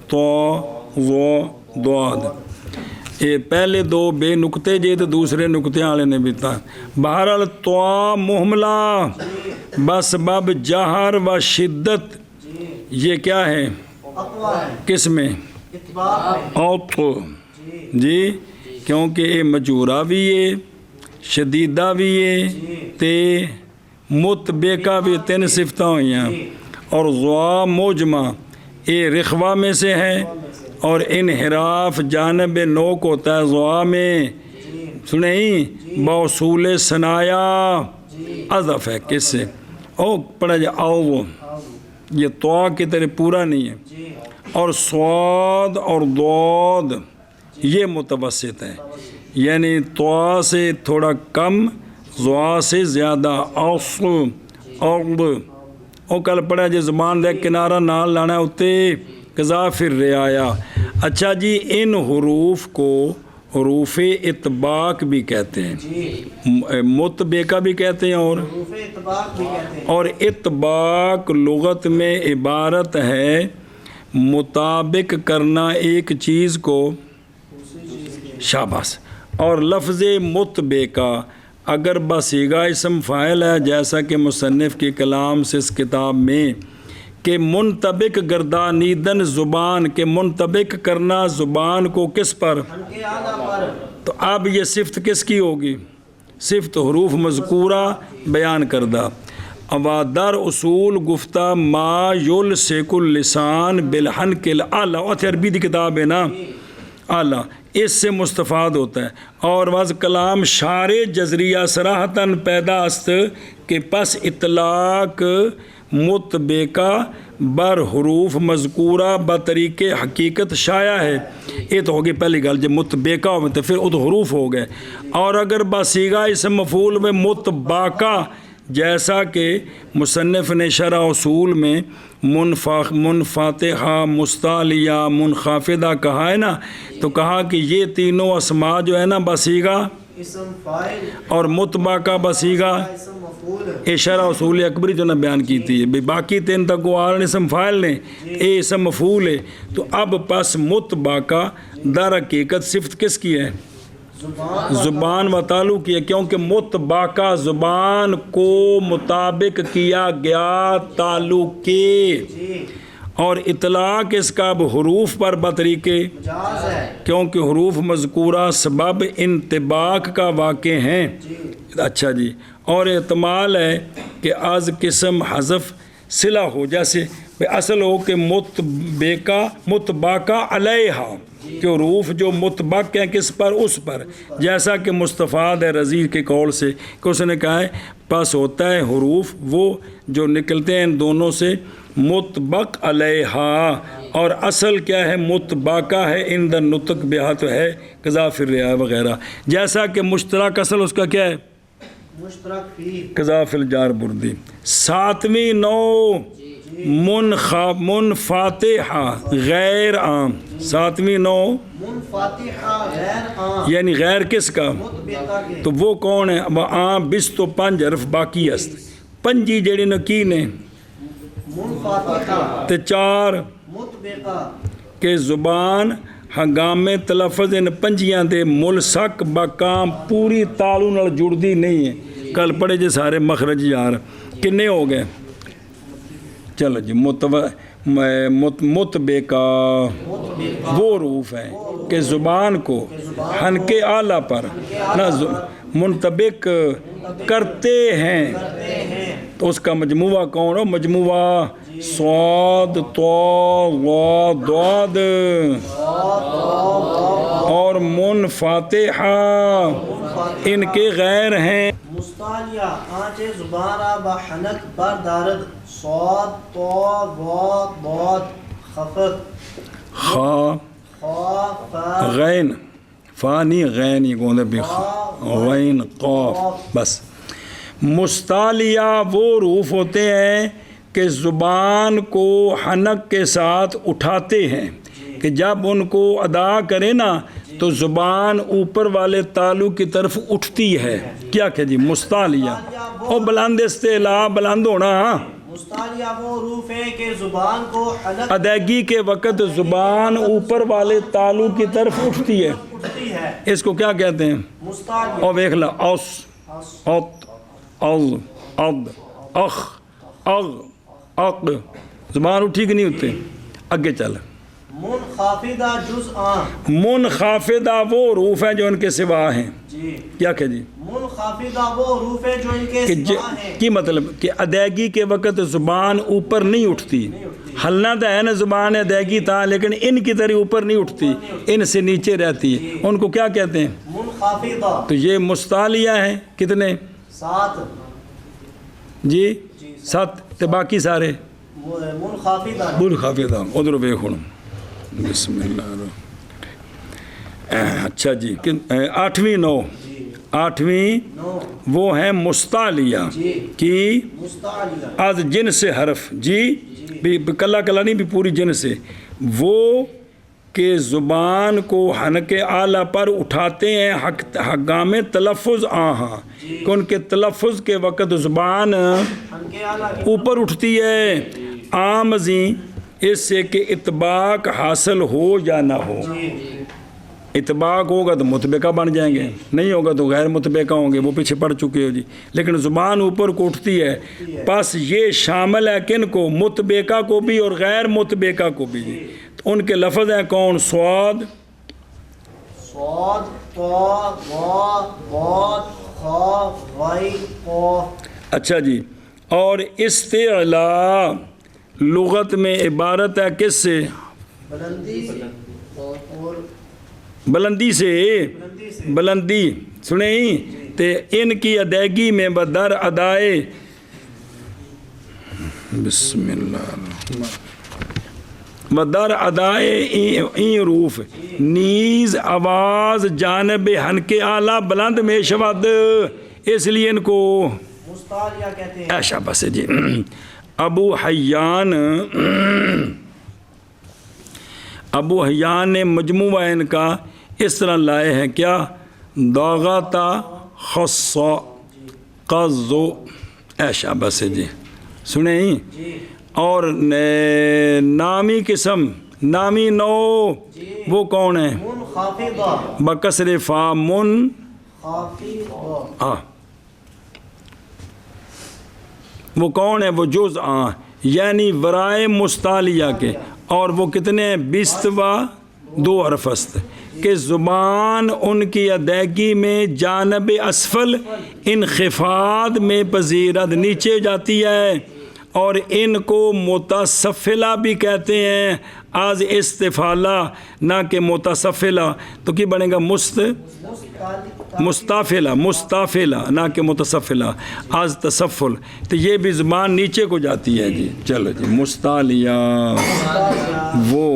طا ظا ضاد یہ پہلے دو بے نقطے جے تو دوسرے نقطے والے نے بھی تھا بہرحال طا محملہ بسبب جہر و شدت یہ کیا ہے کس میں اوت جی کیونکہ یہ مجورہ بھی ہے شدیدہ بھی ہے تے متبیکہ بھی تین صفتیں ہوئی ہیں اور ضوا موجمہ یہ رخوہ میں سے ہے اور انحراف جانب نوک ہوتا ہے ضوا میں سنیں باصول ثنایا اضف ہے کس سے او پڑھا جائے او یہ طا کی طرح پورا نہیں ہے اور صاد اور ضاد یہ متوسط ہے یعنی طا سے تھوڑا کم ضا سے زیادہ اوصل اغد او کل پڑھا جائے زبان دے کنارہ نال لانا ہوتے قضا فر رعایا اچھا جی ان حروف کو حروف اطباق بھی کہتے ہیں متبیکہ بھی کہتے ہیں اور اطباق لغت میں عبارت ہے مطابق کرنا ایک چیز کو شاباش اور لفظ متبیکہ اگر بصیغہ اسم فاعل ہے جیسا کہ مصنف کے کلام سے اس کتاب میں کہ منطبق گردانیدن زبان کے منطبق کرنا زبان کو کس پر تو اب یہ صفت کس کی ہوگی صفت حروف مذکورہ بیان کردہ اوادر اصول گفتہ ما یلصق اللسان بالحنک الاعلی اور عربی دی کتاب ہے نا اعلیٰ اس سے مستفاد ہوتا ہے اور بعض کلام شار جزریہ صراحتاً پیدا است کہ پس اطلاق متبیکہ بر حروف مذکورہ بطریق حقیقت شائع ہے یہ تو ہوگی پہلی گل جب متبیکہ ہو تو پھر ادھ حروف ہو گئے اور اگر بصیغہ اسم مفعول میں متباکہ جیسا کہ مصنف نے شرح اصول میں منفاتحہ مستعلیہ منخافضہ کہا ہے نا تو کہا کہ یہ تینوں اسماء جو ہے نا بصیغہ اور متباکہ بصیغہ اے شرح اصول اکبری جو نے بیان کی تھی باقی تین تک وہ آرن اسم فاعل نے اے اسم مفعول ہے تو اب پس متباکہ در حقیقت صفت کس کی ہے زبان و تعلق کی ہے کیونکہ متباکہ زبان کو مطابق کیا گیا تعلق کے اور اطلاق اس کا اب حروف پر بطریقے مجاز ہے کیونکہ حروف مذکورہ سبب انطباق کا واقع ہیں. اچھا جی. اور احتمال ہے کہ از قسم حذف صلہ ہو، جیسے اصل ہو کہ متباقہ علیہا، کہ حروف جو متبق ہیں کس پر، اس پر، جیسا کہ مستفاد ہے رضی کے قول سے کہ اس نے کہا ہے پس ہوتا ہے حروف وہ جو نکلتے ہیں ان دونوں سے متبق علیہا، اور اصل کیا ہے متباقہ ہے ان دا نطق بہا تو ہے قضا فی الرعاء وغیرہ، جیسا کہ مشترک اصل اس کا کیا ہے مشترک فی قضا فی الجار بردی. 7ویں نو منفاتحہ غیر عام. 7ویں نو منفاتحہ غیر عام یعنی غیر کس کا، مطبقہ کے تو وہ کون ہے؟ اب عام 25 حرف باقی است پنجی جڑی نکی نے منفاتحہ تے 4 مطبقہ کہ زبان ہنگام تلفظ ان پنجیاں دے ملصق بکام پوری تالو نال جڑدی نہیں ہے. کل پڑھے جے سارے مخرج یار کنے ہو گئے. چلو جی. متبقہ وہ حروف ہیں کہ زبان کو حنکے اعلیٰ پر نہ منطبق کرتے ہیں، تو اس کا مجموعہ کون ہو؟ مجموعہ صاد طا وا ضاد اور منفاتحہ ان کے غیر ہیں. مستعلیہ آنچے زبانہ بحنک بردارد صاد طا وا ضاد خفت خا خا فا غین فانی غین یہ گوندے بھی غین قاف بس. مستعلیہ وہ حروف ہوتے ہیں کہ زبان کو حنک کے ساتھ اٹھاتے ہیں، کہ جب ان کو ادا کرے نا تو زبان اوپر والے تالو کی طرف اٹھتی ہے. کیا کہ جی مستعلیہ او بلند استعلا بلند ہونا. مستعلیہ وہ حروف ہیں کہ زبان کو حنک ادائیگی کے وقت زبان اوپر والے تالو کی طرف اٹھتی ہے، اٹھتی ہے. اس کو کیا کہتے ہیں؟ مستعلیہ اور دیکھ لا اوس اوت اض اض اخ اغ اق زبان اٹھی کہ نہیں ہوتے. آگے چل. منخافضہ جزءان منخافضہ وہ حروف ہیں جو ان کے سوا ہیں. جی کیا کہ جی منخافضہ وہ حروف ہیں جو ان کے کہ سوا ہیں. کی مطلب کہ ادائیگی کے وقت زبان اوپر نہیں اٹھتی. ہلنا تو ہے نا زبان ادائیگی تھا، لیکن ان کی طرح اوپر نہیں اٹھتی، ان سے نیچے رہتی ہے. ان کو کیا کہتے ہیں؟ منخافضہ. تو یہ مستعلیہ ہیں. کتنے؟ 7 جی 7 تے باقی سارے منخافضہ. منخافضہ. ادھر ویکھو بسم اللہ الرحمن. اچھا جی 8ویں نو 8ویں نو وہ ہیں مستعلیہ کی مستعلیہ از جن سے حرف. جی بھی کلا کلا نہیں، بھی پوری جن سے. وہ کہ زبان کو حنک اعلیٰ پر اٹھاتے ہیں حکام تلفظ آہاں، کہ ان کے تلفظ کے وقت زبان حنکے اعلیٰ کی اوپر اٹھتی ہے. عام ازیں اس سے کہ اطباق حاصل ہو یا نہ ہو. اطباق ہوگا تو مطبقہ بن جائیں گے، نہیں ہوگا تو غیر مطبقہ ہوں گے، وہ پیچھے پڑ چکے ہو جی. لیکن زبان اوپر کو اٹھتی ہے، پس یہ شامل ہے کن کو؟ مطبقہ کو بھی اور غیر مطبقہ کو بھی. جی تو ان کے لفظ ہیں کون؟ صاد صاد طا وا ضاد خا غین قاف. اچھا جی. اور استعلاء لغت میں عبارت ہے کس سے؟ بلندی اور بلندی سے. بلندی سنیں تے ان کی ادائیگی میں بدر ادائے بسم اللہ الرحمن بدر ادائے این روف نیز آواز جانب حنک اعلیٰ بلند میں شود، اس لیے ان کو مستعلیہ کہتے ہیں. ایشا بس جی. ابو حیان نے مجموعہ ان کا اس طرح لائے ہیں. کیا؟ داغتا خصا قضو. ایشا بس جی سنیں. اور نامی قسم نامی نو وہ کون ہیں؟ منخافضہ بکسر فا من خافضہ. وہ کون ہے؟ وہ جز یعنی ورائے مستعلیہ کے، اور وہ کتنے ہیں؟ 20 و 2 حرف است، کہ زبان ان کی ادائیگی میں جانب اسفل انخفاض میں پذیرت، نیچے جاتی ہے، اور ان کو متصفلہ بھی کہتے ہیں، آز استفالہ نہ کہ متصفلہ، تو کی بنے گا مستافلہ نہ کہ متصفلہ، آز تصفل، تو یہ بھی زبان نیچے کو جاتی ہے جی۔ چلو جی، مستعلیہ وہ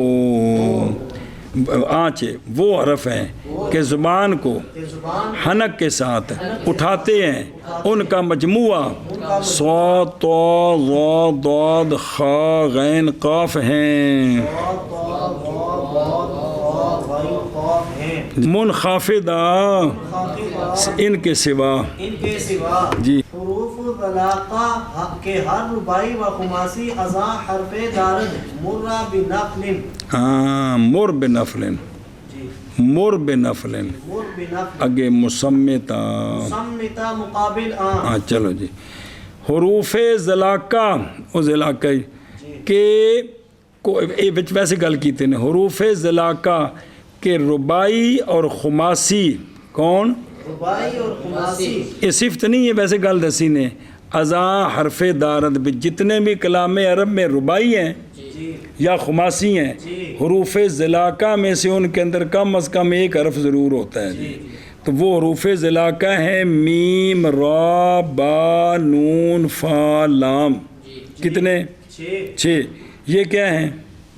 آنچے وہ حرف ہیں کہ زبان کو حنک کے ساتھ اٹھاتے ہیں، ان کا مجموعہ صاد طا ظا ضاد خا غین قاف ہیں، منخفضہ ان کے سوا جی۔ حروف الطلاقہ کے ہر رباعی و خماسی ازا حرف دارد مرہ بنفل، ہاں مر بنفل، مر بنفل اگے مسمتا مقابل ہاں۔ چلو جی، حروف ذلاقہ او ذلاقہ کے ویسے گل کیتے ہیں، حروف ذلاقہ کے رباعی اور خماسی کون؟ رباعی اور خماسی، یہ صفت نہیں ہے، ویسے گل دسی نے، ازا حرف دارد بھی جتنے بھی کلام عرب میں رباعی ہیں یا خماسی ہیں، حروف ذلاقہ میں سے ان کے اندر کم از کم ایک حرف ضرور ہوتا ہے جی۔ تو وہ حروف ذلاقہ ہیں میم را با نون فا لام، کتنے؟ 6۔ یہ کیا ہیں؟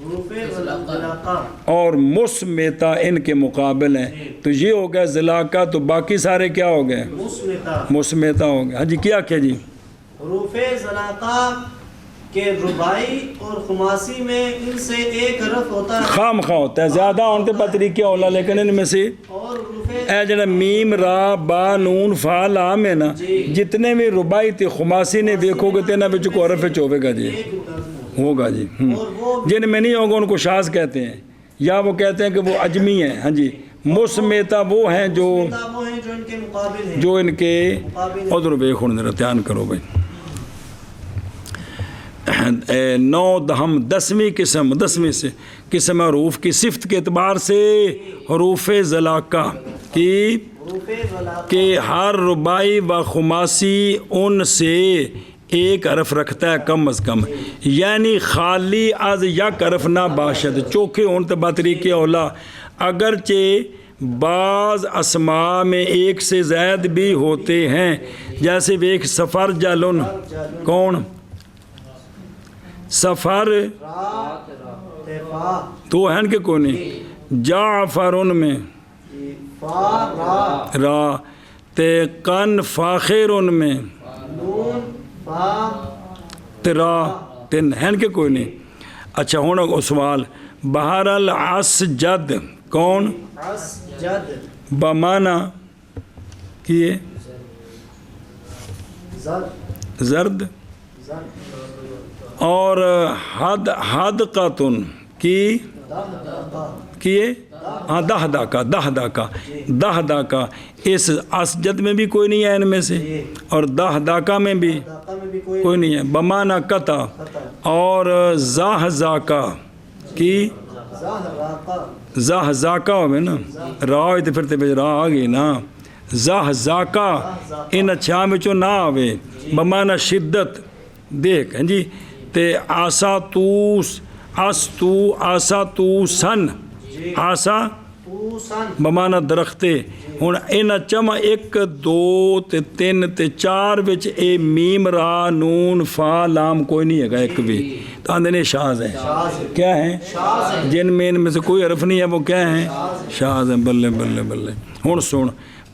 حروف ذلاقہ، اور مسمتا ان کے مقابل ہیں، تو یہ ہو گیا ذلاقہ، تو باقی سارے کیا ہو گئے؟ مسمتا ہو گئے۔ ہاں جی، کیا کیا جی؟ حروف ذلاقہ کے رباعی اور خماسی میں ان سے ایک حرف ہوتا ہے، خام خواہ ہوتا ہے، زیادہ ہونے پر طریقے اولا، لیکن ان میں سے اور حروف اے جڑا میم را با نون فا لام ہے نا، جتنے بھی رباعی تے خماسی نے دیکھو گے تینا بچ کو حرف ہوے گا جی، ہوگا جی۔ جن میں نہیں ہوگا ان کو شاذ کہتے ہیں، یا وہ کہتے ہیں کہ وہ اجمی ہیں۔ ہاں جی، مسمتا وہ ہیں جو ان کے مقابل ہیں، جو ان کے ادھر بیک ہونے ذرا دھیان کرو بھائی۔ 9 دہم 10ویں قسم، 10ویں سے قسم حروف کی صفت کے اعتبار سے حروف ذلاقہ کی کہ ہر رباعی و خماسی ان سے ایک حرف رکھتا ہے کم از کم، یعنی خالی از یک حرف نہ باشد، چوکھے ہون تو بطریقے اولا، اگرچہ بعض اسماء میں ایک سے زائد بھی ہوتے ہیں، جیسے ایک سفر جلن، کون؟ سفر تو ہے کہ کوئی نہیں، جعفر ان میں را، تے قن فاخر ان میں ترا، تین ہیں کہ کوئی نہیں۔ اچھا ہونا سوال، بہرحال اسجد کون؟ بمانا کیے زرد، اور حد قاتن کی کیے ہاں دہ کا اس اسجد میں بھی کوئی نہیں ہے ان میں سے، اور دہ میں بھی کوئی نہیں ہے، بمانا قطع، اور زاہزاکا کی زاہزاکا ہوئے نا، راہ تو پھر تے راہ آگئی نا، زاہزاکا ان اچھا میں چو نہ آوے، بمانا شدت دیکھ ہیں جی، تے آسا توس آستو آسا تو سن، آسا بمانا درختے، ہوں ان چما 1 2 تے 3 تے 4 وچ اے میم را نون فا لام کوئی نہیں ہے گا ایک بھی، تو آندھنے شاذ ہیں، کیا ہیں؟ جن میں ان میں سے کوئی حرف نہیں ہے وہ کیا ہیں؟ شاذ ہیں۔ بلے بلے بلے، ہوں سن،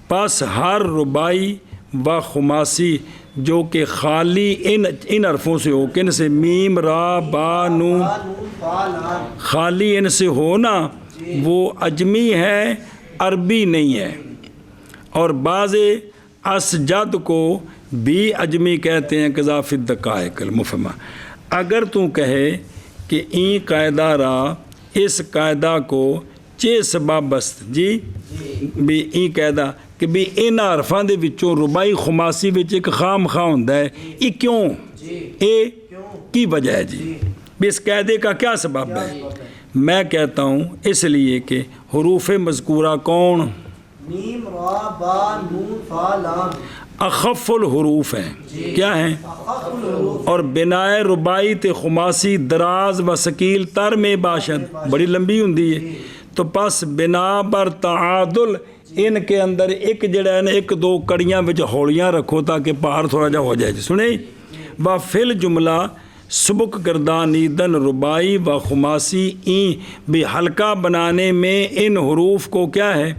پس ہر رباعی و خماسی جو کہ خالی ان حرفوں سے ہو، کن سے؟ میم را با نون، خالی ان سے ہونا، وہ اجمی ہے، عربی نہیں ہے، اور بعض اسجد کو بھی اجمی کہتے ہیں، قذافی الدقائق المفہمہ۔ اگر تو کہے کہ این قاعدہ را، اس قاعدہ کو چے سبب است جی، بھی این قاعدہ کہ بھی ان حرفاں دے وچوں رباعی خماسی وچ ایک خام خواہ ہوندا ہے، یہ کیوں؟ کی وجہ ہے جی؟ اس قاعدے کا کیا سبب ہے؟ میں کہتا ہوں اس لیے کہ حروف مذکورہ کون؟ نیم را با نون فا لام اخف الحروف ہیں. کیا ہیں؟ اور بنائے ربائی تے خماسی دراز و ثقیل تر میں باشد بڑی لمبی ہوندی ہے. تو پس بنا بر تعادل ان کے اندر ایک جڑا ہے نا ایک دو کڑیاں وچ ہولیاں رکھو تاکہ پار تھوڑا جا ہو جائے جی. سنیں و فل جملہ سبک گردانیدن ربائی و خماسی این بھی ہلکا بنانے میں ان حروف کو کیا ہے؟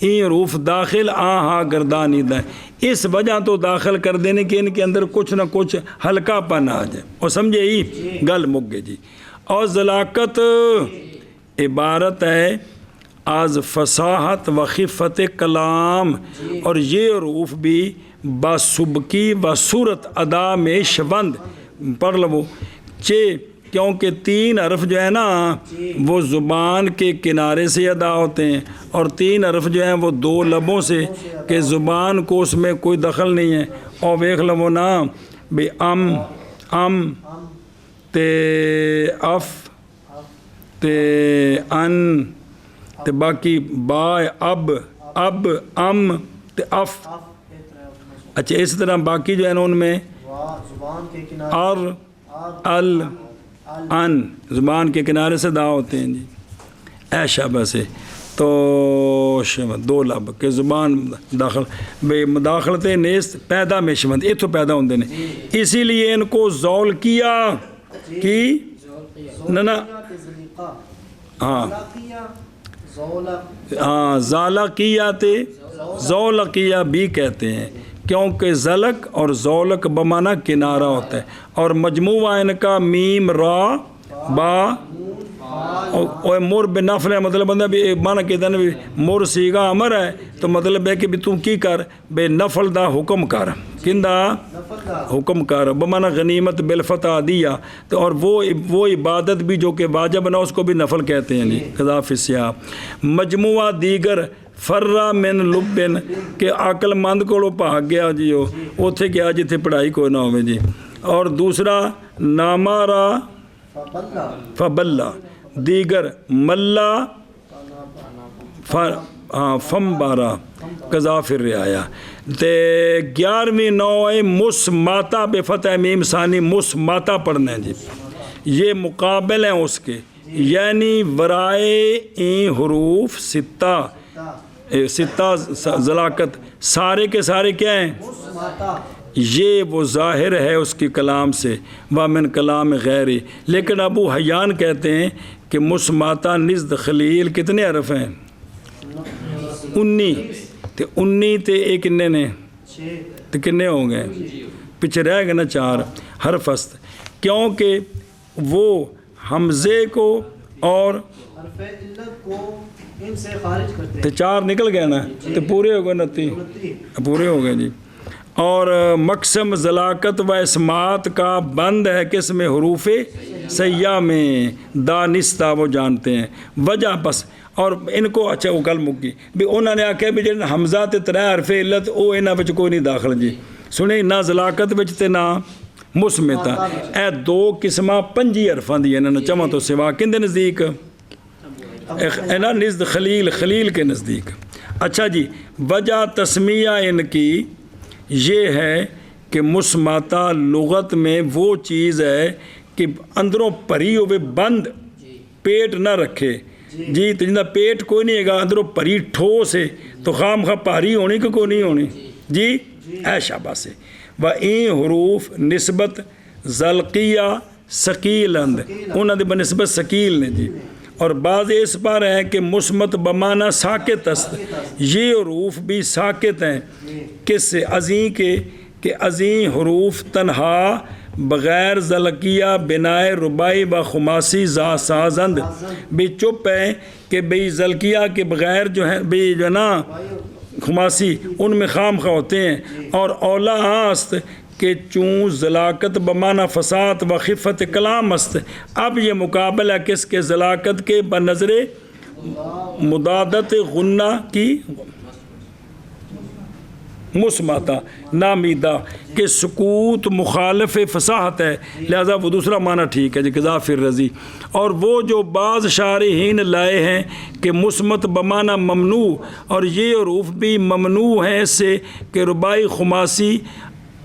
این حروف داخل آہا گردانیدن اس وجہ تو داخل کر دینے کہ ان کے اندر کچھ نہ کچھ ہلکا پن آ جائے. اور سمجھے ہی گل مک گئے جی. اور ذلاکت عبارت ہے از فصاحت و خفت کلام اور یہ حروف بھی باسبکی و صورت ادا میں شبند پڑھ لو چے کیونکہ 3 حرف جو ہے نا وہ زبان کے کنارے سے ادا ہوتے ہیں اور 3 حرف جو ہیں وہ 2 لبوں سے کہ زبان کو اس میں کوئی دخل نہیں ہے. اور دیکھ لو نا بے ام تے اف تے ان تے باقی با اب ام تے اف. اچھا اس طرح باقی جو ہے نا ان میں زبان کے کنارے ال ان زبان کے کنارے سے دا ہوتے ہیں جی. اے شابہ سے تو 2 لب کہ زبان داخل بے مداخلت نیست پیدا میں شمند اتو پیدا ہوندے نے. اسی لیے ان کو زول کیا کی نہ ہاں زالقیہ تے زولقیہ بھی کہتے ہیں کیونکہ زلق اور زولق بمانا کنارہ ہوتا ہے. اور مجموعہ ان کا میم را با اور مر بنفل ہے مطلب بندہ بھی مانا کہتا ہے بھی مر سیگا امر ہے تو مطلب ہے کہ بھی تم کی کر بے نفل دا حکم کر کندہ حکم کر بمانا غنیمت بالفتح دیا. تو اور وہ عبادت بھی جو کہ واجب نہ اس کو بھی نفل کہتے ہیں نہیں قذاف السیاح. مجموعہ دیگر فرہ من لبن کہ عقل مند کو لو بھاگ گیا جی وہ تھے کیا جی تھے پڑھائی کوئی نہ ہوئے جی. اور دوسرا نامارا فبلہ دیگر ملا فم بارہ قذاف الرعایا. تے 11ویں نوع مسماتا بے فتح میم ثانی مسماتا پڑھنا ہے جی. یہ مقابل ہیں اس کے یعنی ورائے این حروف 6 ذلاکت سارے کے سارے کیا ہیں؟ یہ وہ ظاہر ہے اس کی کلام سے وامن کلام غیری. لیکن ابو حیان کہتے ہیں کہ مسماتا نزد خلیل کتنے حرف ہیں؟ 19 تے 19 تے ایک کنے نے تے کنے ہوں گے پیچھے رہ گئے نا 4 حرف است کیونکہ وہ حمزے کو اور حرف علت کو ان سے خارج کرتے تے 4 نکل گئے نا تے پورے ہو گئے 29 پورے ہو گئے جی. اور مقسم ذلاکت و اسمات کا بند ہے کس میں؟ حروف سیاہ میں دانستہ وہ جانتے ہیں وجہ بس. اور ان کو اچھا وہ گل مکی بھی انہوں نے آکھا بھی جن حمزہ تے 3 حرف علت وہ انہاں وچ کوئی نہیں داخل جی. سنیں نہ ذلاکت وچ تے نہ مسمتا اے 2 قسمہ 5 حرفاں دی انہاں نے چواں تو سوا کن دے نزدیک اینا نزد خلیل کے نزدیک. اچھا جی وجہ تسمیہ ان کی یہ ہے کہ مسماتا لغت میں وہ چیز ہے کہ اندروں پری ہوئے بند پیٹ نہ رکھے جی. تو جنہ پیٹ کوئی نہیں ہے گا اندروں پری ٹھوس ہے تو خام خواہ پاری ہونی کہ کوئی نہیں ہونی جی. اے شابہ سے و این حروف نسبت ذلقیہ ثقیل اند انہوں نے بنسبت ثقیل نے جی. اور بعض اس پر ہیں کہ مسمت بمانا ساکت است یہ حروف بھی ساکت ہیں کس سے عظیم کے کہ عظیم حروف تنہا بغیر ذلقیہ بنائے ربائی و خماسی سازند بھی چپ ہیں کہ بھئی ذلقیہ کے بغیر جو ہے بھی جو نا خماسی ان میں خام خواہ ہوتے ہیں. اور اولا است کہ چون ذلاکت بمانا فساد و خفت کلام است. اب یہ مقابلہ کس کے؟ ذلاکت کے بنظر مدادت غنہ کی مسماتا نامیدہ کہ سکوت مخالف فصاحت ہے، لہذا وہ دوسرا معنی ٹھیک ہے جی قذافر رضی۔ اور وہ جو بعض شارحین لائے ہیں کہ مسمت بمعنی ممنوع، اور یہ حروف بھی ممنوع ہیں اس سے کہ رباعی خماسی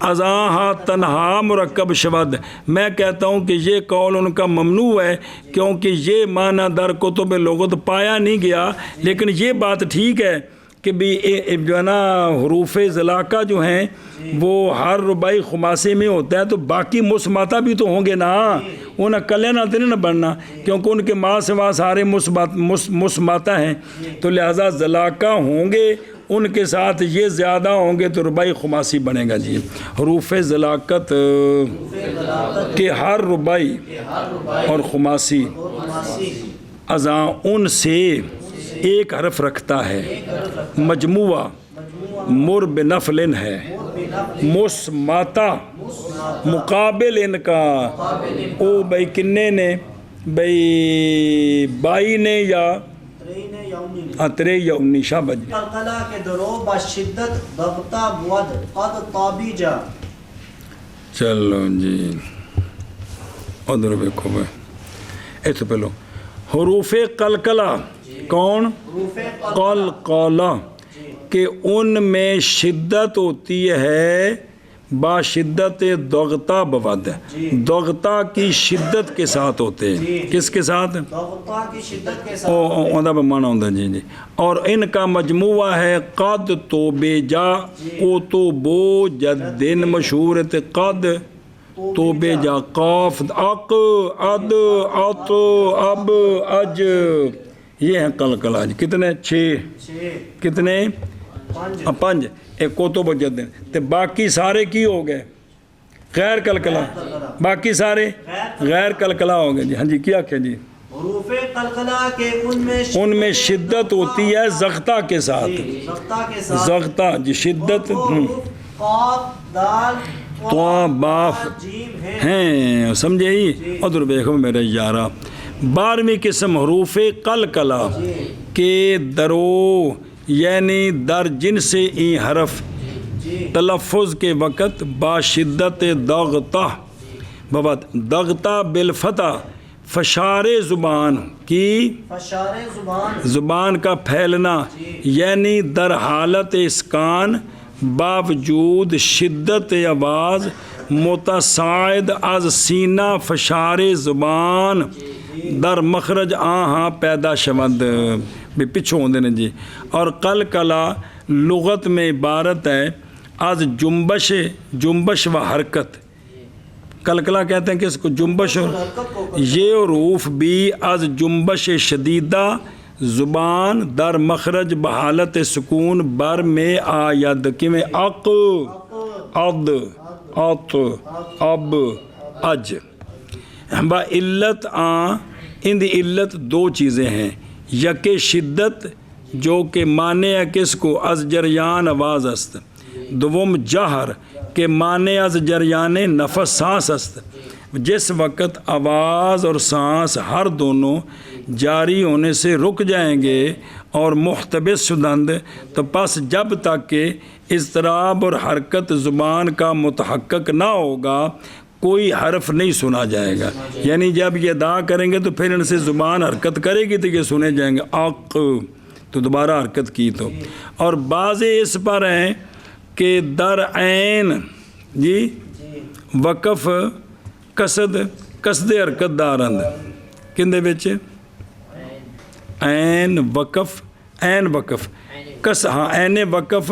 ازاں تنہا مرکب شود، میں کہتا ہوں کہ یہ قول ان کا ممنوع ہے کیونکہ یہ معنی در کتب لغت پایا نہیں گیا، لیکن یہ بات ٹھیک ہے کہ بھی جو ہے نا حروف ذلاقہ جو ہیں وہ ہر رباعی خماسی میں ہوتا ہے، تو باقی مسماتا بھی تو ہوں گے نا، انہیں کلے نہ تو نہیں بننا کیونکہ ان کے ماں سوا سارے مسماتا ہیں، تو لہذا ذلاقہ ہوں گے، ان کے ساتھ یہ زیادہ ہوں گے تو رباعی خماسی بنے گا جی۔ حروف ذلاقت کے ہر رباعی اور خماسی ازاں ان سے ایک حرف رکھتا ہے، مجموعہ مر بنفل ہے، مسماتا مقابل ان کا او بھائی کنے نے، بھائی بائی نے یا اترے یا انیشا بجے قلقلہ کے درو بشدت ضبطہ بود قد طابی جا۔ چلو جی ادھر دیکھو بھائی ایسے پہلو حروف قلقلہ کون؟ قلقلہ کہ ان میں شدت ہوتی ہے با شدت ضغطہ بود، ضغطہ کی شدت کے ساتھ ہوتے ہیں، کس کے ساتھ؟ ضغطہ کی شدت کے ساتھ اوندہ پہ مانا ہوندہ جی جی، اور ان کا مجموعہ ہے قد تو بے جا کو تو بو جدن مشہور ہے قد تو بے جا قاف اق اد ات اب اج، یہ ہیں قلقلہ جی۔ کتنے؟ 6 کتنے؟ 5 ایک کو تو بجدن، تے باقی سارے کی ہو گئے غیر قلقلہ، باقی سارے غیر قلقلہ ہو گئے جی۔ ہاں جی کیا کیا جی؟ حروف قلقلہ کے ان میں شدت ہوتی ہے ضغطہ کے ساتھ، ضغطہ کے ساتھ ضغطہ جی شدت قاف دال تو باف جیم ہے ہیں، سمجھے ہی؟ ادھر دیکھو میرے یارہ 12ویں قسم حروف قلقلہ کے درو یعنی در جن سے این حرف تلفظ کے وقت با شدت ضغطہ بابت ضغطہ بالفتح فشار زبان کی فشار زبان زبان کا پھیلنا یعنی در حالت اسکان باوجود شدت آواز متصاعد از سینہ فشار زبان در مخرج آہاں پیدا شود بھی پچھو ہوندے نے جی۔ اور قلقلہ لغت میں عبارت ہے از جنبش و حرکت، قلقلہ کہتے ہیں کس کو؟ جنبش، یہ حروف بھی از جنبش شدیدہ زبان در مخرج بحالت سکون بر میں آید کہ میں اق اد ات اب اج با علت ان دی علت 2 چیزیں ہیں، یک شدت جو کہ معنی ہے کس کو؟ از جریان آواز است، دوم جہر کہ معنی از جریان نفس سانس است، جس وقت آواز اور سانس ہر دونوں جاری ہونے سے رک جائیں گے اور محتبس شدند تو پس جب تک کہ اضطراب اور حرکت زبان کا متحقق نہ ہوگا کوئی حرف نہیں سنا جائے گا، یعنی جب یہ ادا کریں گے تو پھر ان سے زبان حرکت کرے گی تو یہ سنے جائیں گے آق تو دوبارہ حرکت کی تو۔ اور بعض اس پر ہیں کہ در عین جی وقف قصد حرکت دارند کندے بچے عین وقف ہاں عین وقف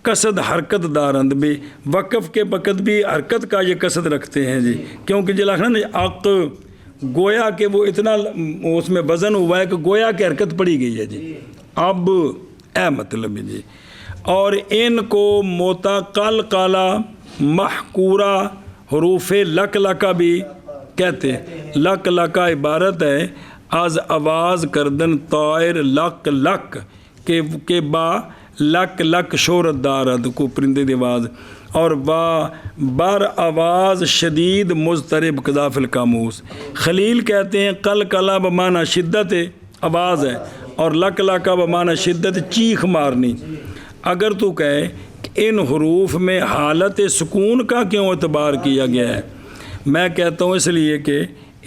قصد حرکت دارند بھی وقف کے وقت بھی حرکت کا یہ قصد رکھتے ہیں جی، کیونکہ جو لکھنا نا عق گویا کہ وہ اتنا اس میں وزن ہوا ہے کہ گویا کہ حرکت پڑی گئی ہے جی، اب اے مطلب جی۔ اور ان کو قلقلہ محکورہ حروف لقلقہ بھی کہتے ہیں۔ لقلقہ عبارت ہے از آواز کردن طائر لق لق کے با لک لک شہرت دارد کو پرندے دی آواز، اور بر آواز شدید مضطرب قذاف القاموس۔ خلیل کہتے ہیں قلقلہ بمعنی شدت آواز ہے اور لک لک بمعنی شدت چیخ مارنی۔ اگر تو کہے کہ ان حروف میں حالت سکون کا کیوں اعتبار کیا گیا ہے؟ میں کہتا ہوں اس لیے کہ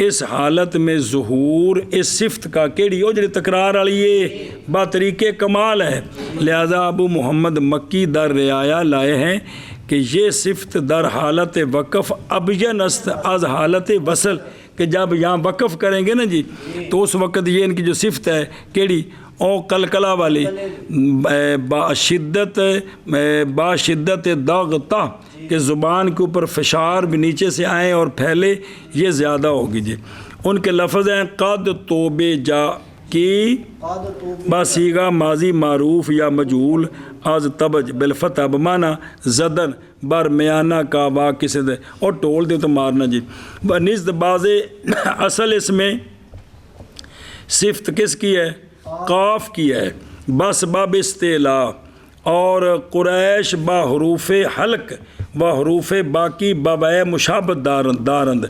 اس حالت میں ظہور اس صفت کا کیڑی وہ جڑی تکرار والی ہے با طریقے کمال ہے، لہذا ابو محمد مکی در رعایا لائے ہیں کہ یہ صفت در حالت وقف ابین است از حالت وصل، کہ جب یہاں وقف کریں گے نا جی تو اس وقت یہ ان کی جو صفت ہے کیڑی او کلکلا والی با شدت ضغطہ کہ زبان کے اوپر فشار بھی نیچے سے آئیں اور پھیلے، یہ زیادہ ہوگی جی۔ ان کے لفظ ہیں قد توبے جا کی باسیگا ماضی معروف یا مجہول از تبج بالفتح بمانا زدن بر میانہ کا واقع سے دے اور ٹول دے تو مارنا جی۔ نزد باز اصل اس میں صفت کس کی ہے؟ قاف کی ہے، بس باب استعلا اور قریش با حروف حلق و حروف باقی بابۂ مشابت دارند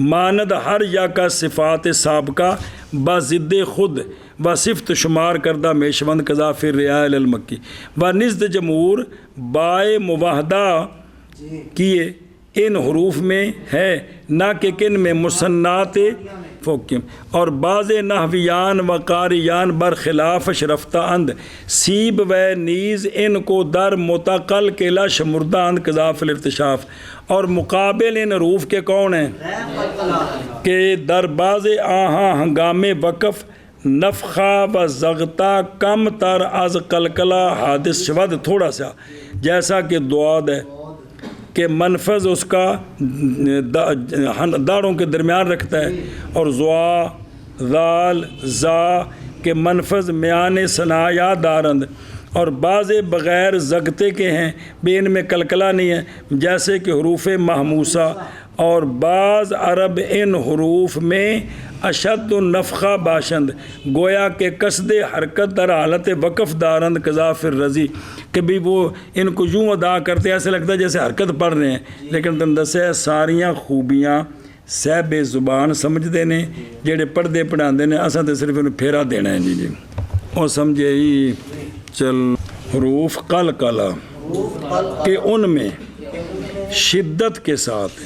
ماند ہر یا کا صفات سابقہ با ضد خود و صفت شمار کردہ میشوند قضا فی رعایل المکی و نزد جمہور بائے مواحدہ کیے ان حروف میں ہے، نہ کہ کن میں مصنعات فوکیم، اور بعض نحویان و قاریان برخلاف رفتہ اند سیب و نیز ان کو در متقل کلا شمردہ اند قذاف الارتشاف، اور مقابل ان حروف کے کون ہیں کہ در بعض آہاں ہنگام وقف نفخہ و زغتہ کم تر از قلقلہ حادث شود تھوڑا سا، جیسا کہ دعاد ہے کہ منفذ اس کا داڑوں کے درمیان رکھتا ہے، اور زوا ذال زا کے منفذ میان ثنایا دارند، اور بعض بغیر زگتے کے ہیں بھی ان میں کلکلہ نہیں ہے، جیسے کہ حروف محموسہ، اور بعض عرب ان حروف میں اشد النفخہ باشند گویا کہ قصد حرکت در حالت وقف دارند قضا فی الرضی، کہ بھی وہ ان کو یوں ادا کرتے ایسے لگتا ہے جیسے حرکت پڑھ رہے ہیں، لیکن تم دسے ساریاں خوبیاں صاحب زبان سمجھتے ہیں، جڑے پڑھتے پڑھاندے نے، اساں تے صرف انہیں پھیرا دینا ہے جی اور سمجھے ہی چل۔ حروف قلقلہ کہ ان میں شدت کے ساتھ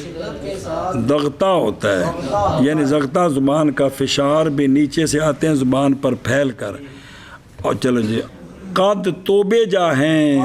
ضغطہ ہوتا ہے، یعنی ضغطہ زبان کا فشار بھی نیچے سے آتے ہیں زبان پر پھیل کر، اور چلو جی قد توبے جا ہیں